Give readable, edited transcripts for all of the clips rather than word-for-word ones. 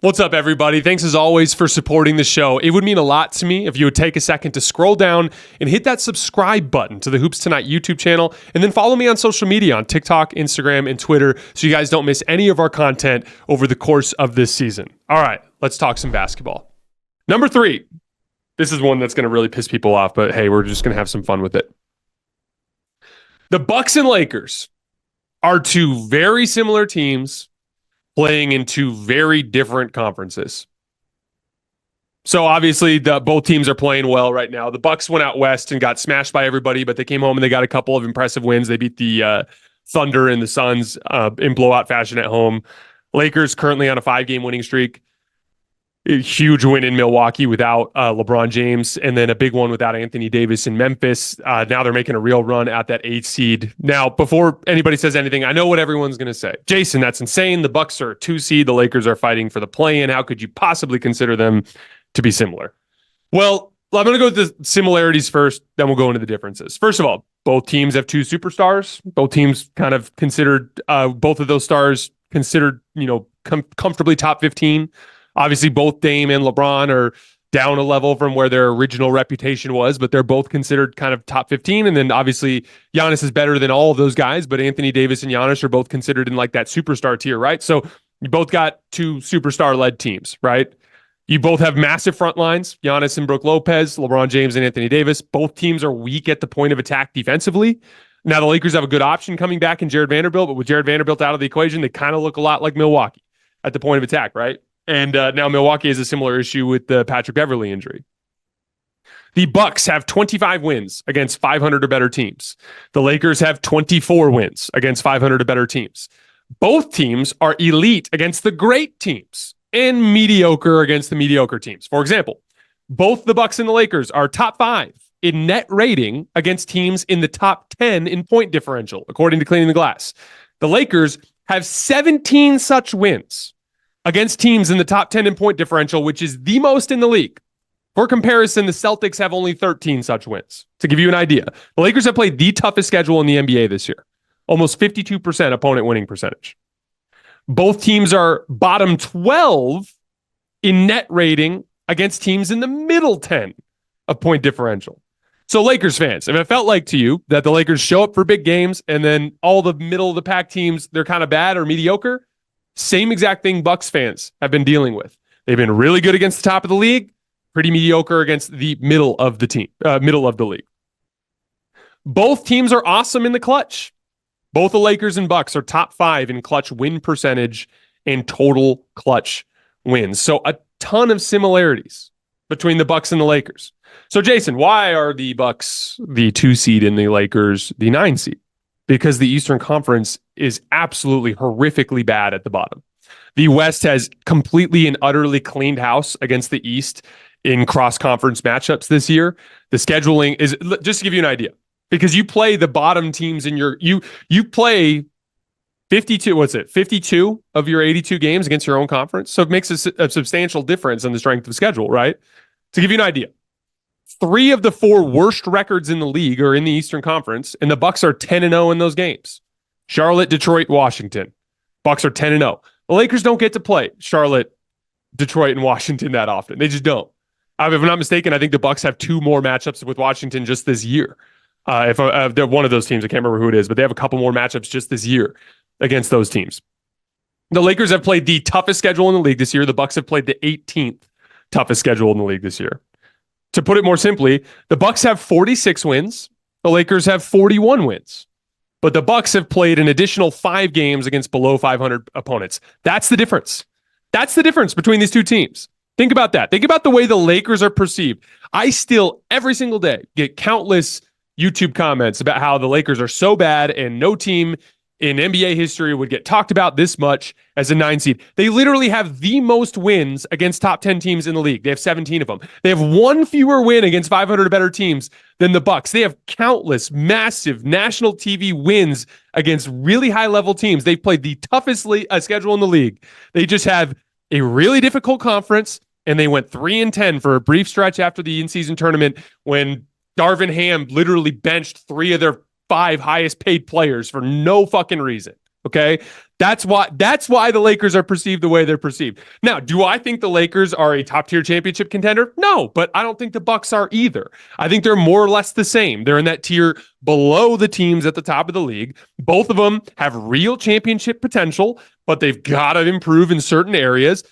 What's up, everybody? Thanks as always for supporting the show. It would mean a lot to me if you would take a second to scroll down and hit that subscribe button to the Hoops Tonight YouTube channel, and then follow me on social media on TikTok, Instagram, and Twitter so you guys don't miss any of our content over the course of this season. All right, let's talk some basketball. Number 3. This is one that's going to really piss people off, but hey, we're just going to have some fun with it. The Bucks and Lakers are two very similar teams playing in two very different conferences. So obviously, both teams are playing well right now. The Bucks went out west and got smashed by everybody, but they came home and they got a couple of impressive wins. They beat the Thunder and the Suns in blowout fashion at home. Lakers currently on a 5-game winning streak. A huge win in Milwaukee without LeBron James, and then a big one without Anthony Davis in Memphis. Now they're making a real run at that 8th seed. Now, before anybody says anything, I know what everyone's going to say. Jason, that's insane. The Bucks are a 2 seed. The Lakers are fighting for the play-in. How could you possibly consider them to be similar? Well, I'm going to go with the similarities first, then we'll go into the differences. First of all, both teams have 2 superstars. Both teams kind of considered, both of those stars considered, comfortably top 15. Obviously, both Dame and LeBron are down a level from where their original reputation was, but they're both considered kind of top 15. And then obviously, Giannis is better than all of those guys, but Anthony Davis and Giannis are both considered in like that superstar tier, right? So you both got 2 superstar-led teams, right? You both have massive front lines, Giannis and Brook Lopez, LeBron James and Anthony Davis. Both teams are weak at the point of attack defensively. Now, the Lakers have a good option coming back in Jared Vanderbilt, but with Jared Vanderbilt out of the equation, they kind of look a lot like Milwaukee at the point of attack, right? And now Milwaukee has a similar issue with the Patrick Beverley injury. The Bucks have 25 wins against 500 or better teams. The Lakers have 24 wins against 500 or better teams. Both teams are elite against the great teams and mediocre against the mediocre teams. For example, both the Bucks and the Lakers are top 5 in net rating against teams in the top 10 in point differential, according to Cleaning the Glass. The Lakers have 17 such wins against teams in the top 10 in point differential, which is the most in the league. For comparison, the Celtics have only 13 such wins. To give you an idea, the Lakers have played the toughest schedule in the NBA this year, almost 52% opponent winning percentage. Both teams are bottom 12 in net rating against teams in the middle 10 of point differential. So Lakers fans, if it felt like to you that the Lakers show up for big games and then all the middle of the pack teams, they're kind of bad or mediocre, same exact thing Bucks fans have been dealing with. They've been really good against the top of the league, pretty mediocre against the middle of the league. Both teams are awesome in the clutch. Both the Lakers and Bucks are top 5 in clutch win percentage and total clutch wins. So a ton of similarities between the Bucks and the Lakers. So Jason, why are the Bucks the 2 seed and the Lakers the 9 seed? Because the Eastern Conference is absolutely horrifically bad at the bottom. The West has completely and utterly cleaned house against the East in cross-conference matchups this year. The scheduling is, just to give you an idea, because you play the bottom teams in you play 52 of your 82 games against your own conference. So it makes a substantial difference in the strength of schedule, right? To give you an idea, 3 of the 4 worst records in the league are in the Eastern Conference, and the Bucks are 10-0 in those games. Charlotte, Detroit, Washington. Bucks are 10-0. The Lakers don't get to play Charlotte, Detroit, and Washington that often. They just don't. If I'm not mistaken, I think the Bucks have 2 more matchups with Washington just this year. If they're one of those teams, I can't remember who it is, but they have a couple more matchups just this year against those teams. The Lakers have played the toughest schedule in the league this year. The Bucks have played the 18th toughest schedule in the league this year. To put it more simply, the Bucks have 46 wins. The Lakers have 41 wins. But the Bucks have played an additional 5 games against below 500 opponents. That's the difference. That's the difference between these two teams. Think about that. Think about the way the Lakers are perceived. I still, every single day, get countless YouTube comments about how the Lakers are so bad and no team in NBA history would get talked about this much as a 9 seed. They literally have the most wins against top 10 teams in the league. They have 17 of them. They have 1 fewer win against 500 or better teams than the Bucks. They have countless massive national TV wins against really high-level teams. They've played the toughest schedule in the league. They just have a really difficult conference, and they went 3-10 for a brief stretch after the in-season tournament when Darvin Ham literally benched 3 of their 5 highest paid players for no fucking reason. Okay. That's why the Lakers are perceived the way they're perceived. Now, do I think the Lakers are a top-tier championship contender? No, but I don't think the Bucks are either. I think they're more or less the same. They're in that tier below the teams at the top of the league. Both of them have real championship potential, but they've got to improve in certain areas.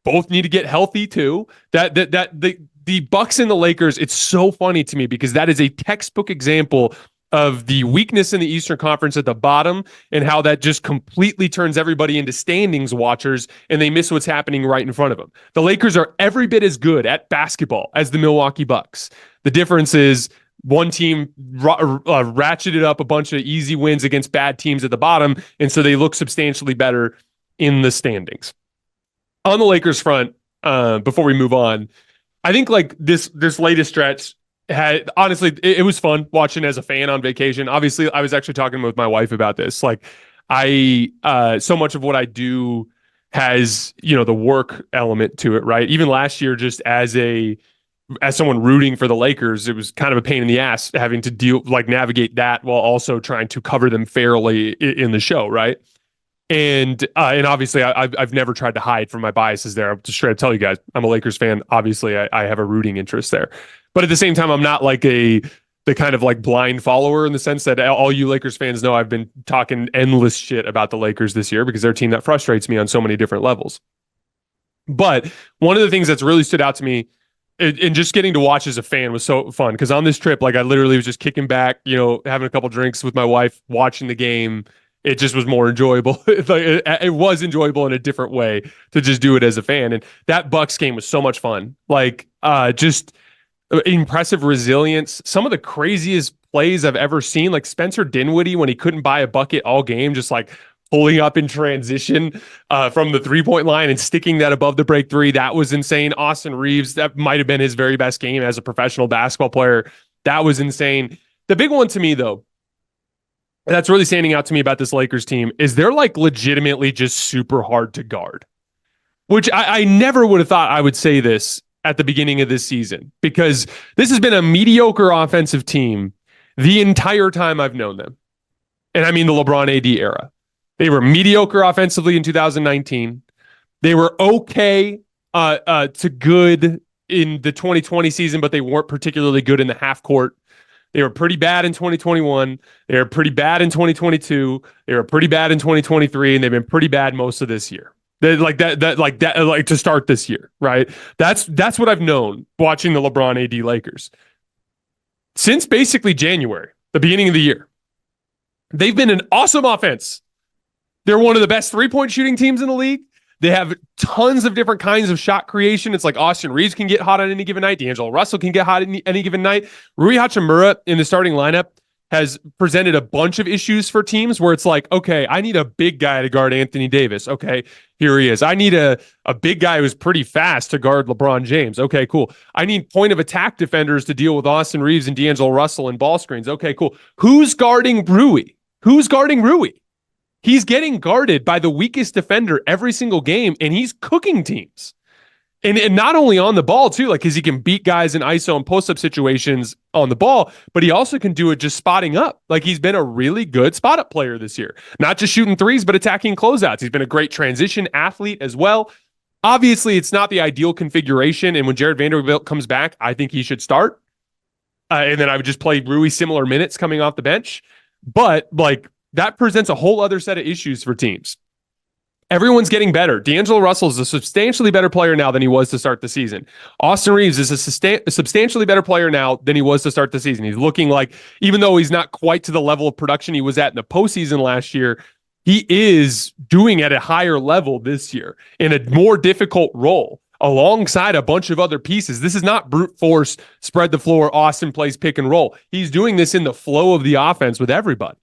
Both need to get healthy too. The Bucks and the Lakers, it's so funny to me because that is a textbook example of the weakness in the Eastern Conference at the bottom and how that just completely turns everybody into standings watchers and they miss what's happening right in front of them. The Lakers are every bit as good at basketball as the Milwaukee Bucks. The difference is one team ratcheted up a bunch of easy wins against bad teams at the bottom, and so they look substantially better in the standings. On the Lakers front, before we move on, I think like this latest stretch, honestly, it was fun watching as a fan on vacation. Obviously, I was actually talking with my wife about this. Like, so much of what I do has, the work element to it, right? Even last year, just as someone rooting for the Lakers, it was kind of a pain in the ass having to navigate that while also trying to cover them fairly in the show, right? And obviously, I've never tried to hide from my biases there. I'll just straight up tell you guys, I'm a Lakers fan. Obviously, I have a rooting interest there. But at the same time, I'm not like the kind of like blind follower in the sense that all you Lakers fans know I've been talking endless shit about the Lakers this year because they're a team that frustrates me on so many different levels. But one of the things that's really stood out to me and just getting to watch as a fan was so fun because on this trip, like I literally was just kicking back, having a couple drinks with my wife, watching the game. It just was more enjoyable. It was enjoyable in a different way to just do it as a fan. And that Bucks game was so much fun. Like, just impressive resilience. Some of the craziest plays I've ever seen, like Spencer Dinwiddie when he couldn't buy a bucket all game, just like pulling up in transition from the three-point line and sticking that above the break three. That was insane. Austin Reeves, that might have been his very best game as a professional basketball player. That was insane. The big one to me, though, that's really standing out to me about this Lakers team is they're like legitimately just super hard to guard, which I never would have thought I would say this at the beginning of this season because this has been a mediocre offensive team the entire time I've known them. And I mean the LeBron AD era. They were mediocre offensively in 2019. They were okay to good in the 2020 season, but they weren't particularly good in the half court. They were pretty bad in 2021. They were pretty bad in 2022. They were pretty bad in 2023, and they've been pretty bad most of this year. Like to start this year, right? That's what I've known watching the LeBron AD Lakers since basically January, the beginning of the year. They've been an awesome offense. They're one of the best three-point shooting teams in the league. They have tons of different kinds of shot creation. It's like Austin Reeves can get hot on any given night. D'Angelo Russell can get hot on any given night. Rui Hachimura in the starting lineup has presented a bunch of issues for teams where it's like, okay, I need a big guy to guard Anthony Davis. Okay, here he is. I need a big guy who's pretty fast to guard LeBron James. Okay, cool. I need point of attack defenders to deal with Austin Reeves and D'Angelo Russell and ball screens. Okay, cool. Who's guarding Rui? He's getting guarded by the weakest defender every single game, and he's cooking teams. And not only on the ball, too, like, because he can beat guys in ISO and post-up situations on the ball, but he also can do it just spotting up. Like, he's been a really good spot-up player this year. Not just shooting threes, but attacking closeouts. He's been a great transition athlete as well. Obviously, it's not the ideal configuration, and when Jared Vanderbilt comes back, I think he should start. And then I would just play Rui similar minutes coming off the bench. But, like, that presents a whole other set of issues for teams. Everyone's getting better. D'Angelo Russell is a substantially better player now than he was to start the season. Austin Reeves is a substantially better player now than he was to start the season. He's looking like, even though he's not quite to the level of production he was at in the postseason last year, he is doing at a higher level this year in a more difficult role alongside a bunch of other pieces. This is not brute force, spread the floor, Austin plays pick and roll. He's doing this in the flow of the offense with everybody.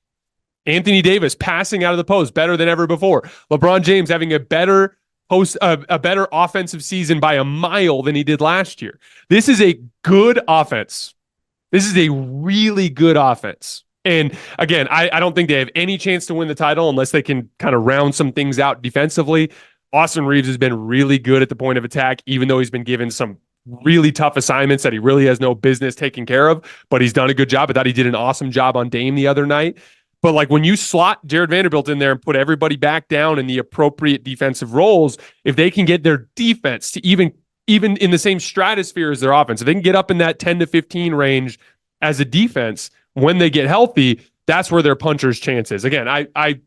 Anthony Davis passing out of the post better than ever before. LeBron James having a better offensive season by a mile than he did last year. This is a good offense. This is a really good offense. And again, I don't think they have any chance to win the title unless they can kind of round some things out defensively. Austin Reeves has been really good at the point of attack, even though he's been given some really tough assignments that he really has no business taking care of, but he's done a good job. I thought he did an awesome job on Dame the other night. But like when you slot Jared Vanderbilt in there and put everybody back down in the appropriate defensive roles, if they can get their defense to even in the same stratosphere as their offense, if they can get up in that 10 to 15 range as a defense when they get healthy, that's where their puncher's chance is. Again, I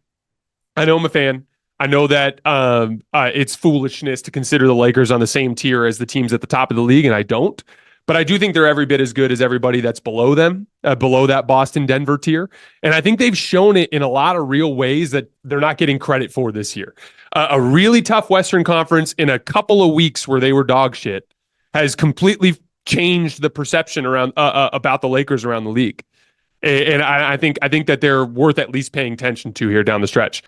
know I'm a fan. I know that it's foolishness to consider the Lakers on the same tier as the teams at the top of the league, and I don't. But I do think they're every bit as good as everybody that's below them, below that Boston-Denver tier. And I think they've shown it in a lot of real ways that they're not getting credit for this year. A really tough Western Conference in a couple of weeks where they were dog shit has completely changed the perception around about the Lakers around the league. And I think that they're worth at least paying attention to here down the stretch.